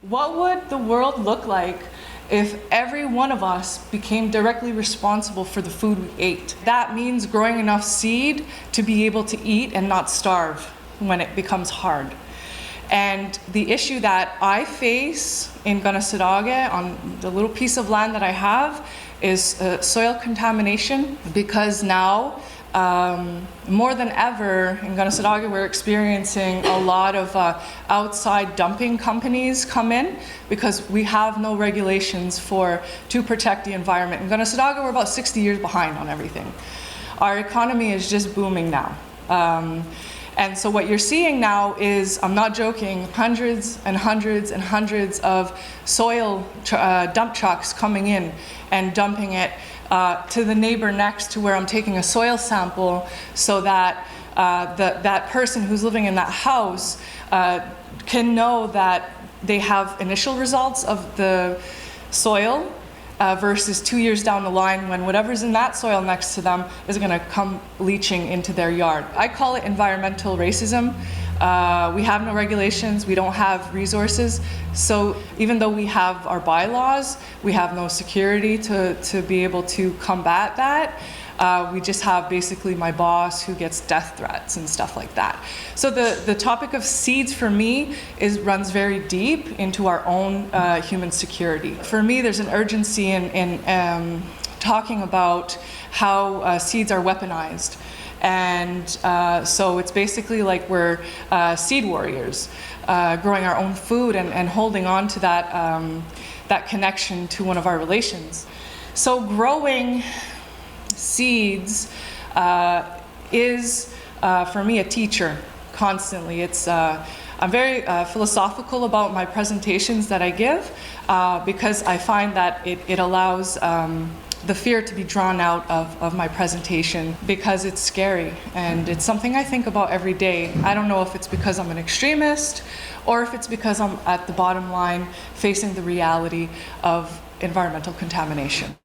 What would the world look like if every one of us became directly responsible for the food we ate? That means growing enough seed to be able to eat and not starve when it becomes hard. And the issue that I face in Karonhiatakwen on the little piece of land that I have is soil contamination, because now more than ever in Karonhiatakwen we're experiencing a lot of outside dumping companies come in because we have no regulations to protect the environment. In Karonhiatakwen we're about 60 years behind on everything. Our economy is just booming now. And so what you're seeing now is, I'm not joking, hundreds and hundreds and hundreds of soil dump trucks coming in and dumping it to the neighbor next to where I'm taking a soil sample, so that that person who's living in that house can know that they have initial results of the soil versus 2 years down the line when whatever's in that soil next to them is going to come leaching into their yard. I call it environmental racism. We have no regulations, we don't have resources, so even though we have our bylaws, we have no security to be able to combat that. We just have basically my boss who gets death threats and stuff like that. So the topic of seeds for me runs very deep into our own human security. For me, there's an urgency in talking about how seeds are weaponized. And so it's basically like we're seed warriors, growing our own food and holding on to that connection to one of our relations. So growing seeds is for me a teacher constantly. I'm very philosophical about my presentations that I give because I find that it allows the fear to be drawn out of my presentation, because it's scary and it's something I think about every day. I don't know if it's because I'm an extremist or if it's because I'm at the bottom line facing the reality of environmental contamination.